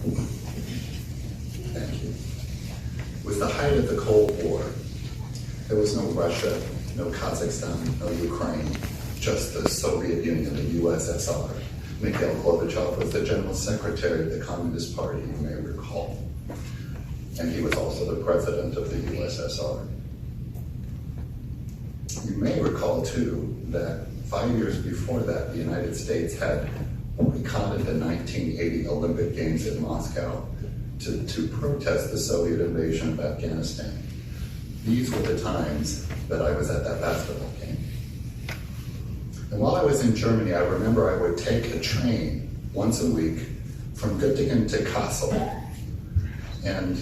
Thank you. It was the height of the Cold War. There was no Russia, no Kazakhstan, no Ukraine, just the Soviet Union, the USSR. Mikhail Gorbachev was the General Secretary of the Communist Party, you may recall. And he was also the president of the USSR. You may recall, too, that 5 years before that, the United States had boycotted the 1980 Olympic Games in Moscow to protest the Soviet invasion of Afghanistan. These were the times that I was at that basketball game. And while I was in Germany, I remember I would take a train once a week from Göttingen to Kassel. And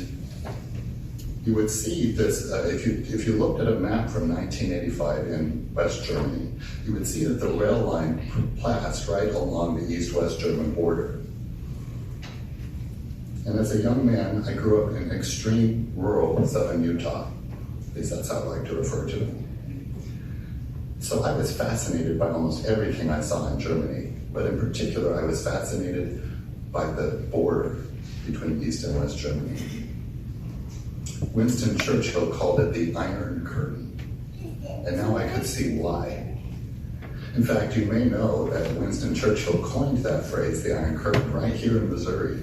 you would see this, if you looked at a map from 1985 in West Germany, you would see that the rail line passed right along the East-West German border. And as a young man, I grew up in extreme rural southern Utah. At least that's how I like to refer to it. So I was fascinated by almost everything I saw in Germany, but in particular, I was fascinated by the border between East and West Germany. Winston Churchill called it the Iron Curtain, and now I could see why. In fact, you may know that Winston Churchill coined that phrase, the Iron Curtain, right here in Missouri,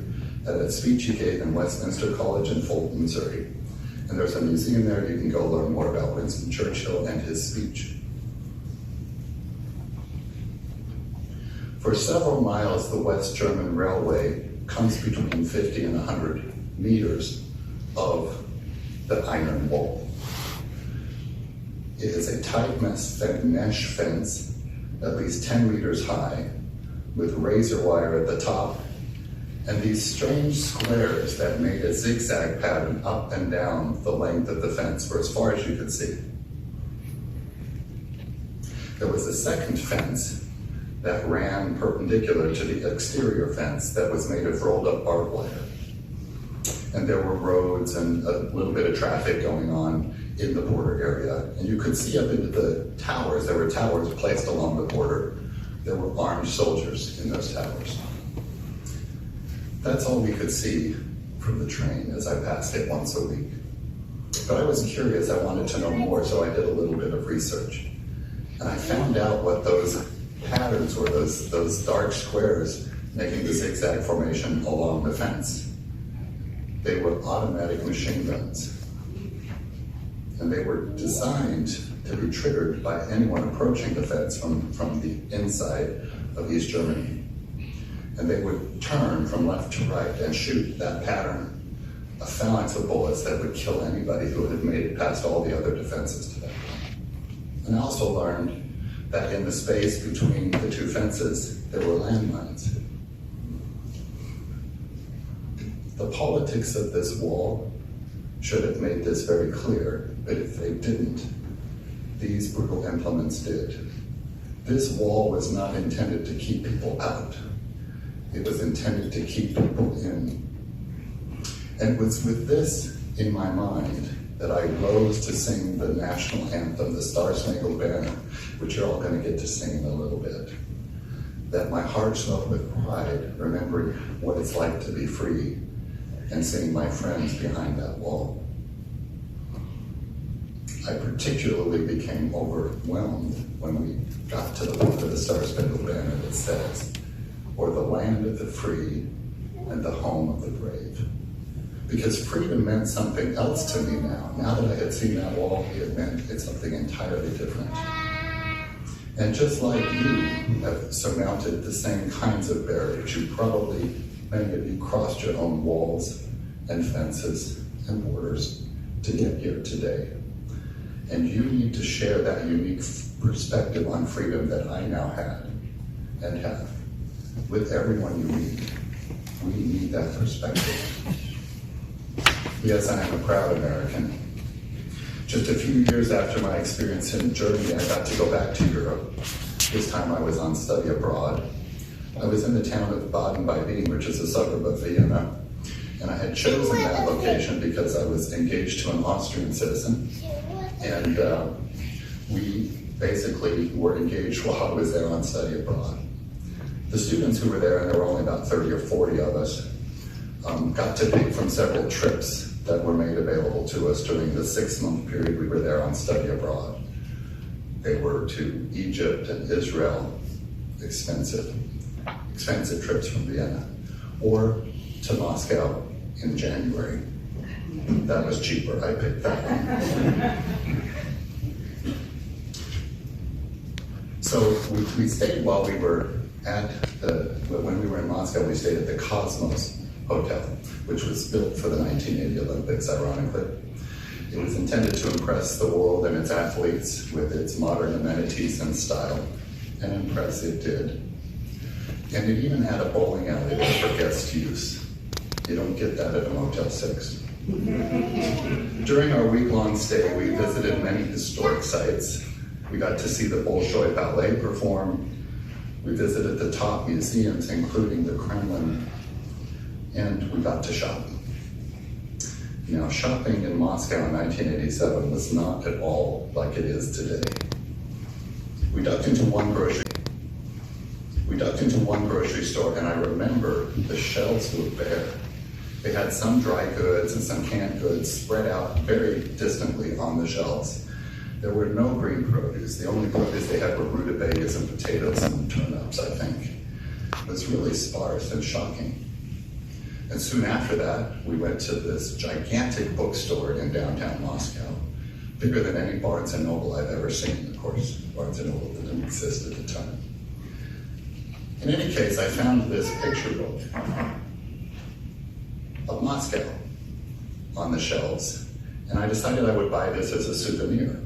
at a speech he gave in Westminster College in Fulton, Missouri. And there's a museum there, you can go learn more about Winston Churchill and his speech. For several miles, the West German Railway comes between 50 and 100 meters of the Iron Wall. It is a tight mesh fence, at least 10 meters high, with razor wire at the top, and these strange squares that made a zigzag pattern up and down the length of the fence for as far as you could see. There was a second fence that ran perpendicular to the exterior fence that was made of rolled up barbed wire. And there were roads and a little bit of traffic going on in the border area. And you could see up into the towers. There were towers placed along the border. There were armed soldiers in those towers. That's all we could see from the train as I passed it once a week. But I was curious, I wanted to know more, so I did a little bit of research. And I found out what those patterns were, those dark squares making the zigzag formation along the fence. They were automatic machine guns. And they were designed to be triggered by anyone approaching the fence from the inside of East Germany. And they would turn from left to right and shoot that pattern, a phalanx of bullets that would kill anybody who had made it past all the other defenses to that point. And I also learned that in the space between the two fences, there were landmines. The politics of this wall should have made this very clear, but if they didn't, these brutal implements did. This wall was not intended to keep people out. It was intended to keep people in. And it was with this in my mind that I rose to sing the national anthem, the Star-Spangled Banner, which you're all going to get to sing in a little bit. That my heart swelled with pride, remembering what it's like to be free and seeing my friends behind that wall. I particularly became overwhelmed when we got to the part of the Star-Spangled Banner that says, "Or the land of the free and the home of the brave." Because freedom meant something else to me now. Now that I had seen that wall, it meant it's something entirely different. And just like you have surmounted the same kinds of barriers, you probably, many of you, crossed your own walls and fences and borders to get here today. And you need to share that unique perspective on freedom that I now had and have with everyone you meet. We need that perspective. Yes, I am a proud American. Just a few years after my experience in Germany, I got to go back to Europe. This time I was on study abroad. I was in the town of Baden by Wien, which is a suburb of Vienna. And I had chosen that location because I was engaged to an Austrian citizen. And we basically were engaged while I was there on study abroad. The students who were there, and there were only about 30 or 40 of us, got to pick from several trips that were made available to us during the 6-month period we were there on study abroad. They were to Egypt and Israel, expensive trips from Vienna, or to Moscow in January. That was cheaper, I picked that one. So we stayed while we were when we were in Moscow, we stayed at the Cosmos Hotel, which was built for the 1980 Olympics, ironically. It was intended to impress the world and its athletes with its modern amenities and style, and impress it did. And it even had a bowling alley there for guest use. You don't get that at a Motel 6. During our week-long stay, we visited many historic sites. We got to see the Bolshoi Ballet perform. We visited the top museums, including the Kremlin, and we got to shop. Now, shopping in Moscow in 1987 was not at all like it is today. We ducked into one grocery store, and I remember the shelves were bare. They had some dry goods and some canned goods spread out very distantly on the shelves. There were no green produce. The only produce they had were rutabagas and potatoes and turnips, I think. It was really sparse and shocking. And soon after that, we went to this gigantic bookstore in downtown Moscow, bigger than any Barnes & Noble I've ever seen, of course. Barnes & Noble didn't exist at the time. In any case, I found this picture book of Moscow on the shelves, and I decided I would buy this as a souvenir.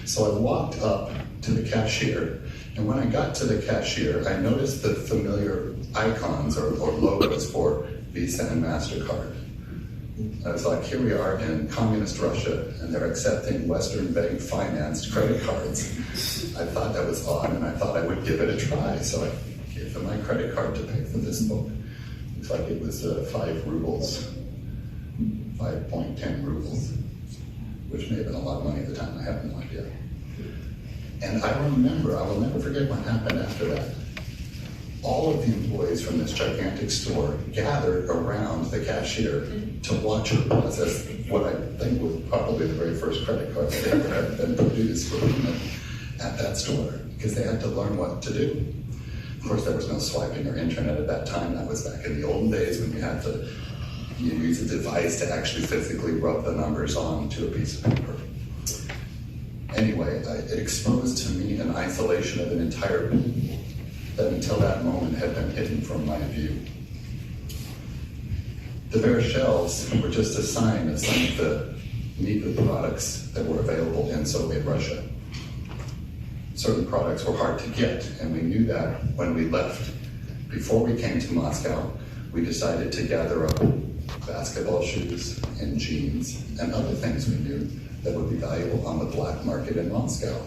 So I walked up to the cashier, and when I got to the cashier, I noticed the familiar icons or logos for Visa and MasterCard. I was like, here we are in communist Russia, and they're accepting Western bank financed credit cards. I thought that was odd, and I thought I would give it a try, so I gave them my credit card to pay for this book. Looks like it was 5 rubles, 5.10 rubles, which may have been a lot of money at the time, I have no idea. And I will never forget what happened after that. All of the employees from this gigantic store gathered around the cashier to watch her process what I think was probably the very first credit card that ever had been produced for payment at that store, because they had to learn what to do. Of course, there was no swiping or internet at that time. That was back in the olden days when you had to use a device to actually physically rub the numbers onto a piece of paper. Anyway, it exposed to me an isolation of an entire people that until that moment had been hidden from my view. The bare shelves were just a sign of some of the meager products that were available in Soviet Russia. Certain products were hard to get, and we knew that when we left. Before we came to Moscow, we decided to gather up basketball shoes and jeans and other things we knew that would be valuable on the black market in Moscow.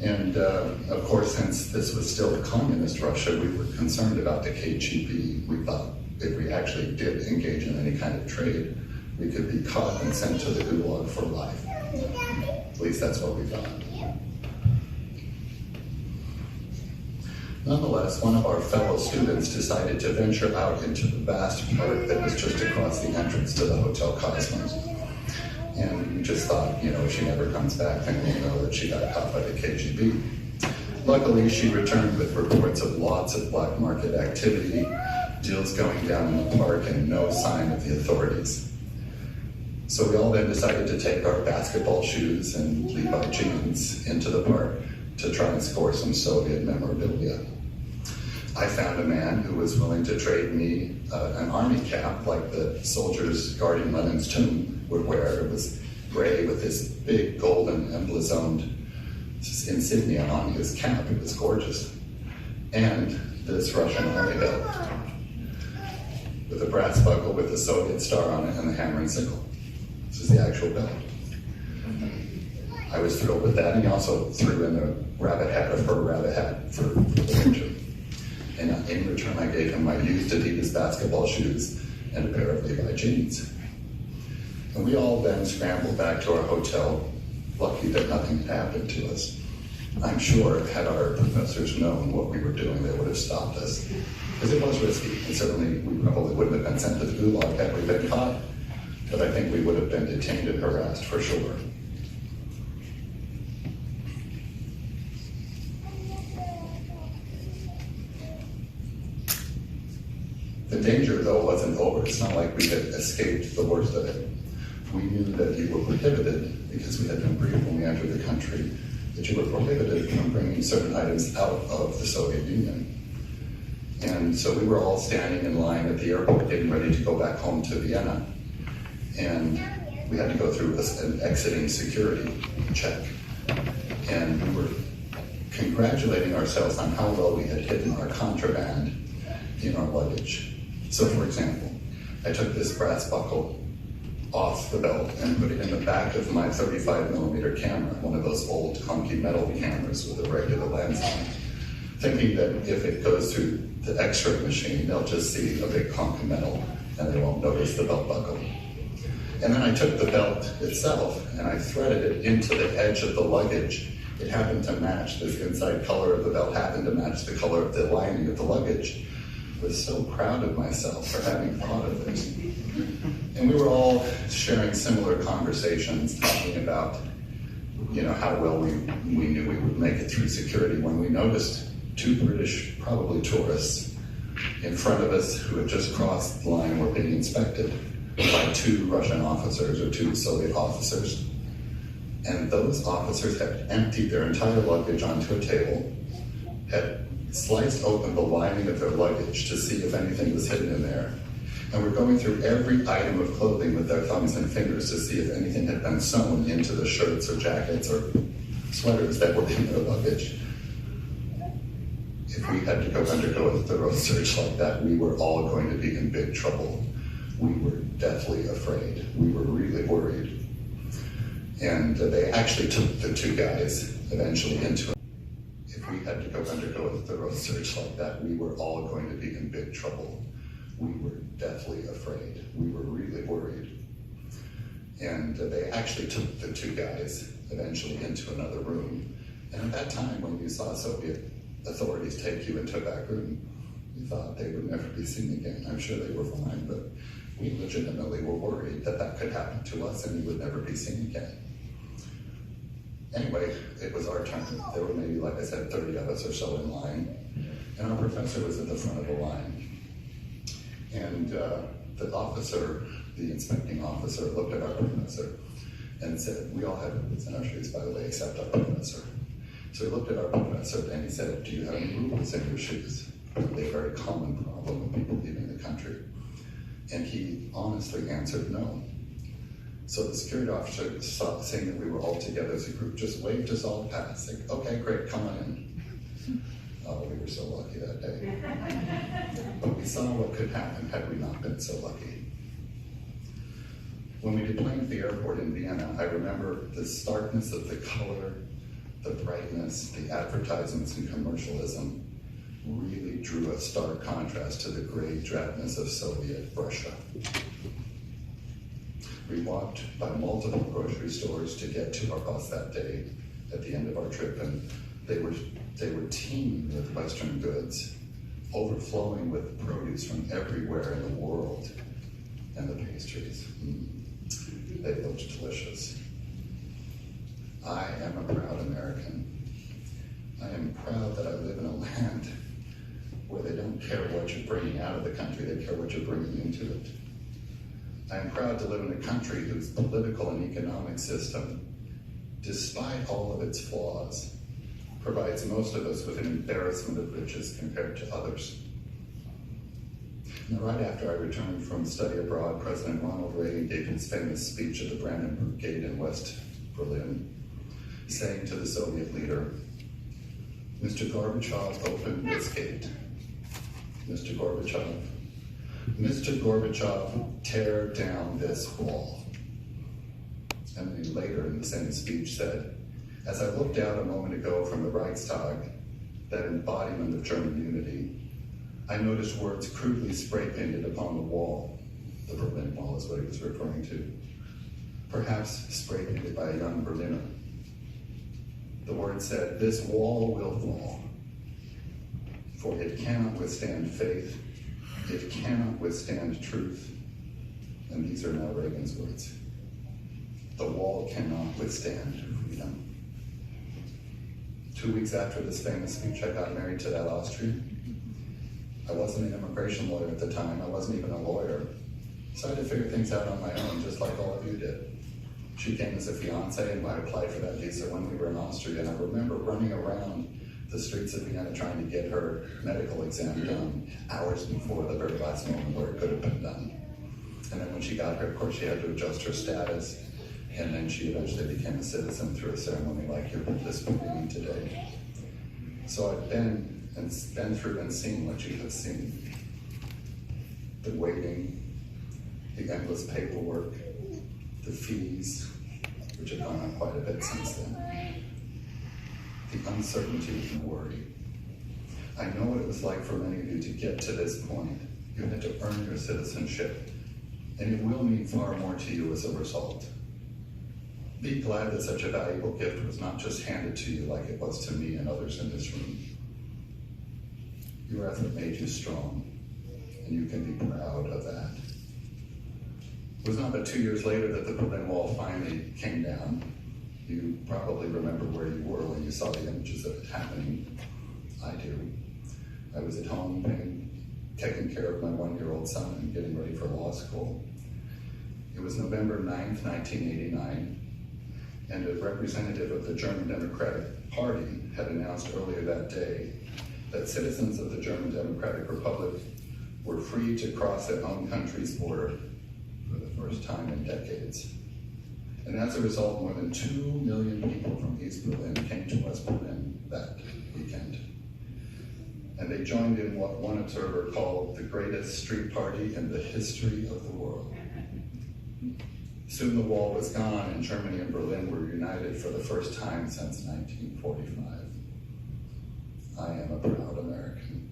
And of course, since this was still communist Russia, we were concerned about the KGB. We thought if we actually did engage in any kind of trade, we could be caught and sent to the Gulag for life. At least that's what we thought. Nonetheless, one of our fellow students decided to venture out into the vast park that was just across the entrance to the Hotel Cosmos. And we just thought, if she never comes back, then we'll know that she got caught by the KGB. Luckily, she returned with reports of lots of black market activity, deals going down in the park, and no sign of the authorities. So we all then decided to take our basketball shoes and Levi jeans into the park to try and score some Soviet memorabilia. I found a man who was willing to trade me an army cap like the soldiers guarding Lenin's tomb would wear. It was gray with this big golden emblazoned insignia on his cap. It was gorgeous. And this Russian army belt with a brass buckle with the Soviet star on it and the hammer and sickle. This is the actual belt. I was thrilled with that, and he also threw in a rabbit hat, a fur rabbit hat for the winter. And in return, I gave him my used Adidas basketball shoes and a pair of Levi jeans. And we all then scrambled back to our hotel, lucky that nothing had happened to us. I'm sure had our professors known what we were doing, they would have stopped us. Because it was risky, and certainly we probably wouldn't have been sent to the gulag had we been caught, but I think we would have been detained and harassed for sure. The danger, though, wasn't over. It's not like we had escaped the worst of it. We knew that you were prohibited, because we had been briefed when we entered the country, that you were prohibited from bringing certain items out of the Soviet Union. And so we were all standing in line at the airport getting ready to go back home to Vienna. And we had to go through an exiting security check. And we were congratulating ourselves on how well we had hidden our contraband in our luggage. So for example, I took this brass buckle off the belt and put it in the back of my 35mm camera, one of those old clunky metal cameras with a regular lens on it, thinking that if it goes through the X-ray machine, they'll just see a big hunk of metal and they won't notice the belt buckle. And then I took the belt itself and I threaded it into the edge of the luggage. It happened to match, this inside color of the belt happened to match the color of the lining of the luggage. I was so proud of myself for having thought of this. And we were all sharing similar conversations, talking about, how well we knew we would make it through security when we noticed two British, probably tourists, in front of us who had just crossed the line and were being inspected by two Russian officers or two Soviet officers. And those officers had emptied their entire luggage onto a table, had sliced open the lining of their luggage to see if anything was hidden in there, and were going through every item of clothing with their thumbs and fingers to see if anything had been sewn into the shirts or jackets or sweaters that were in their luggage. If we had to undergo a thorough search like that, we were all going to be in big trouble. We were deathly afraid. We were really worried. And they actually took the two guys eventually into it. If we had to undergo a thorough search like that, we were all going to be in big trouble. We were deathly afraid. We were really worried. And they actually took the two guys eventually into another room. And at that time, when you saw Soviet authorities take you into a back room, you thought they would never be seen again. I'm sure they were fine, but we legitimately were worried that that could happen to us and we would never be seen again. Anyway, it was our turn. There were maybe, like I said, 30 of us or so in line, and our professor was at the front of the line. And the officer, the inspecting officer, looked at our professor and said, we all have boots in our shoes, by the way, except our professor. So he looked at our professor and he said, do you have any rules in your shoes? Probably a very common problem with people leaving the country. And he honestly answered no. So the security officer, seeing that we were all together as a group, just waved us all past, saying, okay, great, come on in. Oh, we were so lucky that day. But we saw what could happen had we not been so lucky. When we deplaned the airport in Vienna, I remember the starkness of the color, the brightness, the advertisements and commercialism really drew a stark contrast to the gray drabness of Soviet Russia. We walked by multiple grocery stores to get to our bus that day at the end of our trip, and they were teeming with Western goods, overflowing with produce from everywhere in the world, and the pastries. They looked delicious. I am a proud American. I am proud that I live in a land where they don't care what you're bringing out of the country, they care what you're bringing into it. I am proud to live in a country whose political and economic system, despite all of its flaws, provides most of us with an embarrassment of riches compared to others. Now, right after I returned from study abroad, President Ronald Reagan gave his famous speech at the Brandenburg Gate in West Berlin, saying to the Soviet leader, Mr. Gorbachev, open this gate. Mr. Gorbachev, tear down this wall. And then later in the same speech said, as I looked out a moment ago from the Reichstag, that embodiment of German unity, I noticed words crudely spray-painted upon the wall. The Berlin Wall is what he was referring to. Perhaps spray-painted by a young Berliner. The word said, this wall will fall. For it cannot withstand faith, it cannot withstand truth. And these are now Reagan's words. The wall cannot withstand freedom. 2 weeks after this famous speech, I got married to that Austrian. I wasn't an immigration lawyer at the time. I wasn't even a lawyer. So I had to figure things out on my own, just like all of you did. She came as a fiance, and I applied for that visa when we were in Austria. And I remember running around the streets of Vienna trying to get her medical exam done hours before the very last moment where it could have been done. And then when she got here, of course, she had to adjust her status. And then she eventually became a citizen through a ceremony like you're participating in today. So I've been through and seen what you have seen. The waiting, the endless paperwork, the fees, which have gone up quite a bit since then. The uncertainty and worry. I know what it was like for many of you to get to this point. You had to earn your citizenship, and it will mean far more to you as a result. Be glad that such a valuable gift was not just handed to you like it was to me and others in this room. Your effort made you strong, and you can be proud of that. It was not but 2 years later that the Berlin Wall finally came down. You probably remember where you were when you saw the images of it happening. I do. I was at home taking care of my 1-year-old son and getting ready for law school. It was November 9th, 1989, and a representative of the German Democratic Party had announced earlier that day that citizens of the German Democratic Republic were free to cross their own country's border for the first time in decades. And as a result, more than 2 million people from East Berlin came to West Berlin that weekend. And they joined in what one observer called the greatest street party in the history of the world. Soon the wall was gone, and Germany and Berlin were united for the first time since 1945. I am a proud American.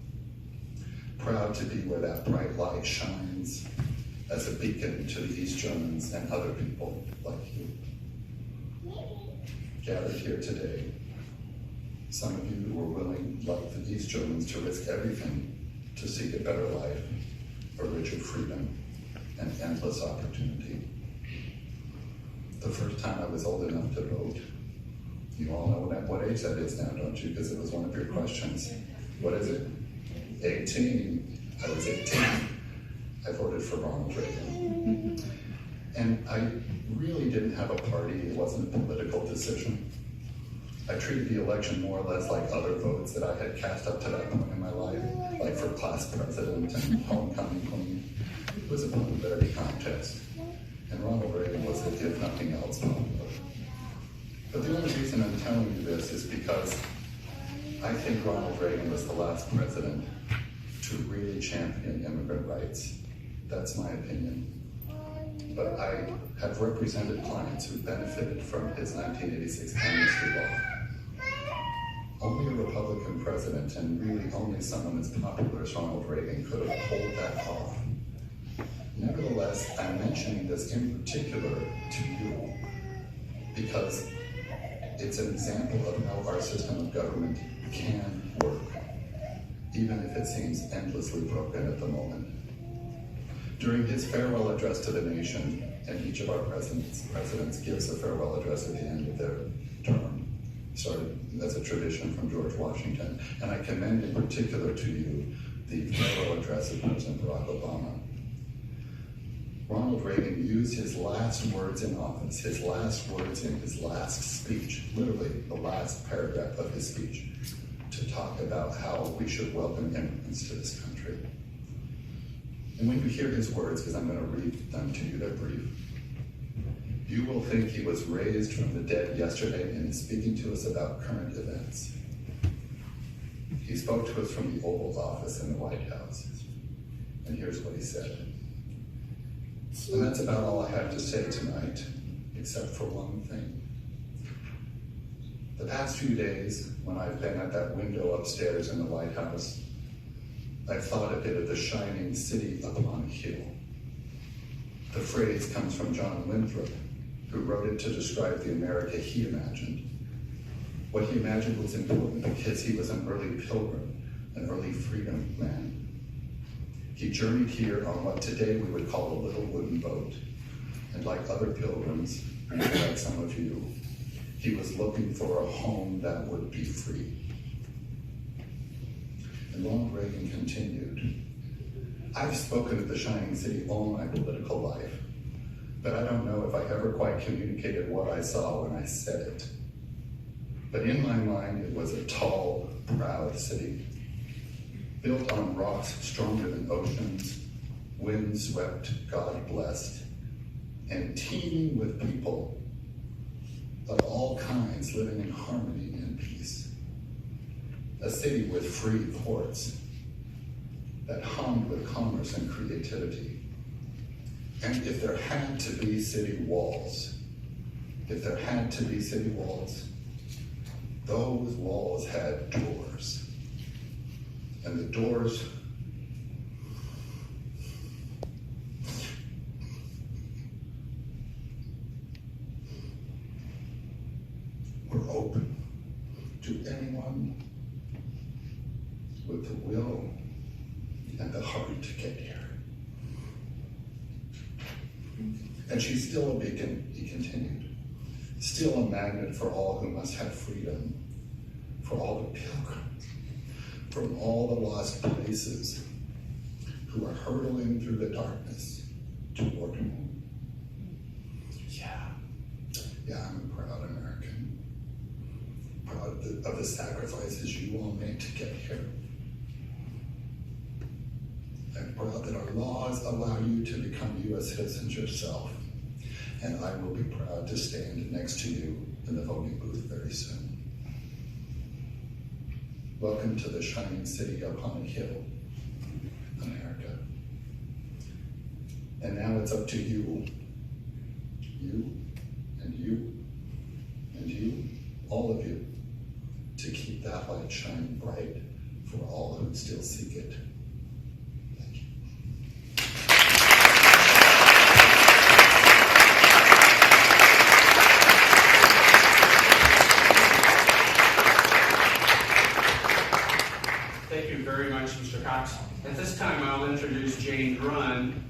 Proud to be where that bright light shines as a beacon to the East Germans and other people like you. Gathered here today, some of you were willing, like the East Germans, to risk everything to seek a better life, a richer freedom, and endless opportunity. The first time I was old enough to vote. You all know what age that is now, don't you? Because it was one of your questions. What is it? 18. I was 18. I voted for Ronald Reagan. And I really didn't have a party. It wasn't a political decision. I treated the election more or less like other votes that I had cast up to that point in my life, like for class president and homecoming queen. It was a popularity contest. And Ronald Reagan was, if nothing else, popular. But the only reason I'm telling you this is because I think Ronald Reagan was the last president to really champion immigrant rights. That's my opinion. But I have represented clients who benefited from his 1986 amnesty law. Only a Republican president, and really only someone as popular as Ronald Reagan, could have pulled that off. Nevertheless, I'm mentioning this in particular to you because it's an example of how our system of government can work, even if it seems endlessly broken at the moment. During his farewell address to the nation, and each of our presidents gives a farewell address at the end of their term, started as a tradition from George Washington, and I commend in particular to you the farewell address of President Barack Obama. Ronald Reagan used his last words in office, his last words in his last speech, literally the last paragraph of his speech, to talk about how we should welcome immigrants to this country. And when you hear his words, because I'm going to read them to you, they're brief, you will think he was raised from the dead yesterday and is speaking to us about current events. He spoke to us from the Oval Office in the White House. And here's what he said. And that's about all I have to say tonight, except for one thing. The past few days, when I've been at that window upstairs in the White House, I've thought a bit of the shining city upon a hill. The phrase comes from John Winthrop, who wrote it to describe the America he imagined. What he imagined was important because he was an early pilgrim, an early freedom man. He journeyed here on what today we would call a little wooden boat. And like other pilgrims, and like some of you, he was looking for a home that would be free. And Ronald Reagan continued, I've spoken of the shining city all my political life, but I don't know if I ever quite communicated what I saw when I said it. But in my mind, it was a tall, proud city, built on rocks stronger than oceans, wind-swept, God-blessed, and teeming with people of all kinds living in harmony and peace. A city with free ports that hummed with commerce and creativity. And if there had to be city walls, those walls had doors. And the doors were open to anyone with the will and the heart to get here. And she's still a beacon, he continued, still a magnet for all who must have freedom, for all the pilgrims, from all the lost places who are hurtling through the darkness toward home. Yeah, I'm a proud American, proud of the sacrifices you all made to get here. I'm proud that our laws allow you to become U.S. citizens yourself, and I will be proud to stand next to you in the voting booth very soon. Welcome to the shining city upon a hill, America. And now it's up to you, all of you, to keep that light shining bright for all who still seek it. Thank you. Thank you very much, Mr. Cox. At this time, I'll introduce Jane Grun.